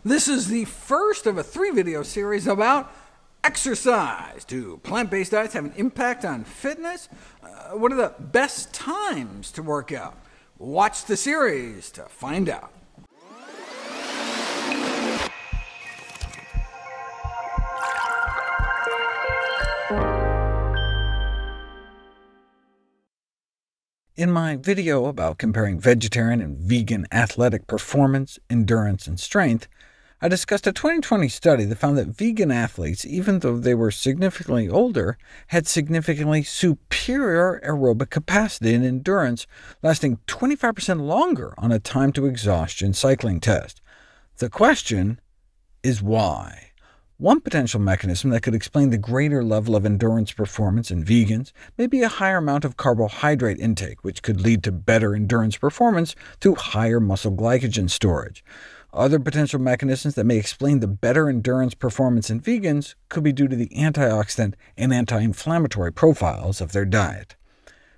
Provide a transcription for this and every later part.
This is the first of a 3-video series about exercise. Do plant-based diets have an impact on fitness? What are the best times to work out? Watch the series to find out. In my video about comparing vegetarian and vegan athletic performance, endurance, and strength, I discussed a 2020 study that found that vegan athletes, even though they were significantly older, had significantly superior aerobic capacity and endurance, lasting 25% longer on a time-to-exhaustion cycling test. The question is why? One potential mechanism that could explain the greater level of endurance performance in vegans may be a higher amount of carbohydrate intake, which could lead to better endurance performance through higher muscle glycogen storage. Other potential mechanisms that may explain the better endurance performance in vegans could be due to the antioxidant and anti-inflammatory profiles of their diet.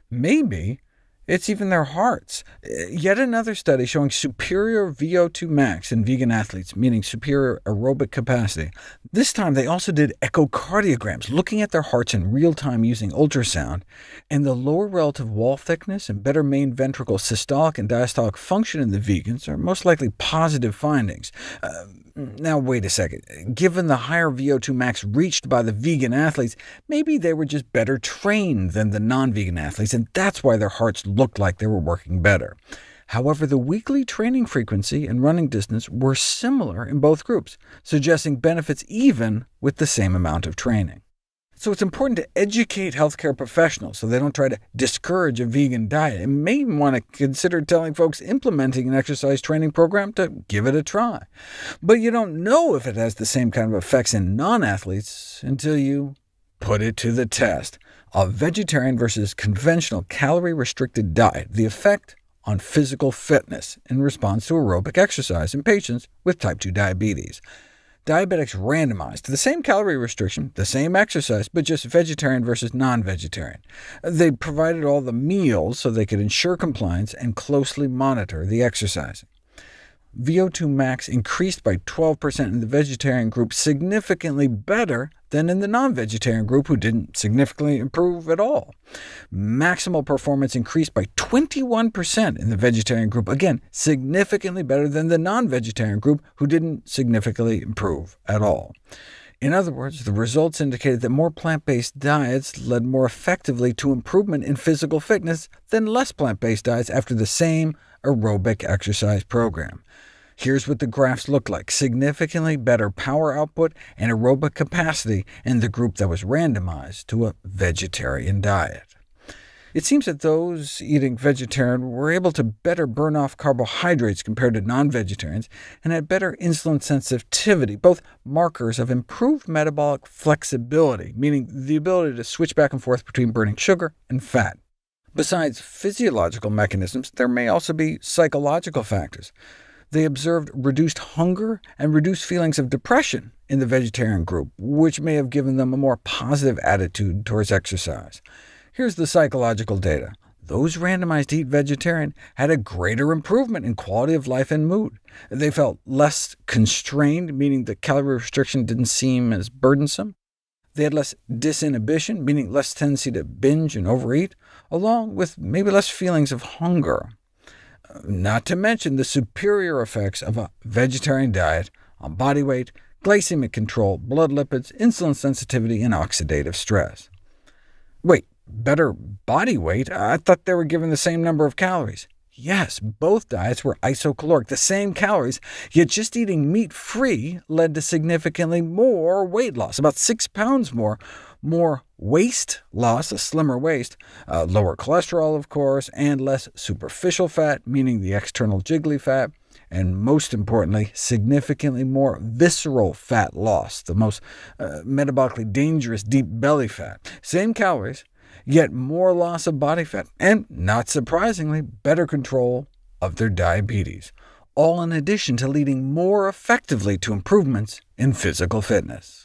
Maybe it's even their hearts. Yet another study showing superior VO2 max in vegan athletes, meaning superior aerobic capacity. This time they also did echocardiograms, looking at their hearts in real time using ultrasound, and the lower relative wall thickness and better main ventricle systolic and diastolic function in the vegans are most likely positive findings. Now wait a second. Given the higher VO2 max reached by the vegan athletes, maybe they were just better trained than the non-vegan athletes, and that's why their hearts looked like they were working better. However, the weekly training frequency and running distance were similar in both groups, suggesting benefits even with the same amount of training. So it's important to educate healthcare professionals so they don't try to discourage a vegan diet, and may even want to consider telling folks implementing an exercise training program to give it a try. But you don't know if it has the same kind of effects in non-athletes until you put it to the test. A vegetarian versus conventional calorie-restricted diet, the effect on physical fitness in response to aerobic exercise in patients with type 2 diabetes. Diabetics randomized to the same calorie restriction, the same exercise, but just vegetarian versus non-vegetarian. They provided all the meals so they could ensure compliance and closely monitor the exercising. VO2 max increased by 12% in the vegetarian group, significantly better than in the non-vegetarian group, who didn't significantly improve at all. Maximal performance increased by 21% in the vegetarian group, again, significantly better than the non-vegetarian group, who didn't significantly improve at all. In other words, the results indicated that more plant-based diets led more effectively to improvement in physical fitness than less plant-based diets after the same aerobic exercise program. Here's what the graphs look like: significantly better power output and aerobic capacity in the group that was randomized to a vegetarian diet. It seems that those eating vegetarian were able to better burn off carbohydrates compared to non-vegetarians, and had better insulin sensitivity, both markers of improved metabolic flexibility, meaning the ability to switch back and forth between burning sugar and fat. Besides physiological mechanisms, there may also be psychological factors. They observed reduced hunger and reduced feelings of depression in the vegetarian group, which may have given them a more positive attitude towards exercise. Here's the psychological data. Those randomized to eat vegetarian had a greater improvement in quality of life and mood. They felt less constrained, meaning the calorie restriction didn't seem as burdensome. They had less disinhibition, meaning less tendency to binge and overeat, along with maybe less feelings of hunger. Not to mention the superior effects of a vegetarian diet on body weight, glycemic control, blood lipids, insulin sensitivity, and oxidative stress. Wait, better body weight? I thought they were given the same number of calories. Yes, both diets were isocaloric, the same calories, yet just eating meat-free led to significantly more weight loss, about 6 pounds more waist loss, a slimmer waist, lower cholesterol, of course, and less superficial fat, meaning the external jiggly fat, and most importantly, significantly more visceral fat loss, the most metabolically dangerous deep belly fat. Same calories, yet more loss of body fat, and, not surprisingly, better control of their diabetes, all in addition to leading more effectively to improvements in physical fitness.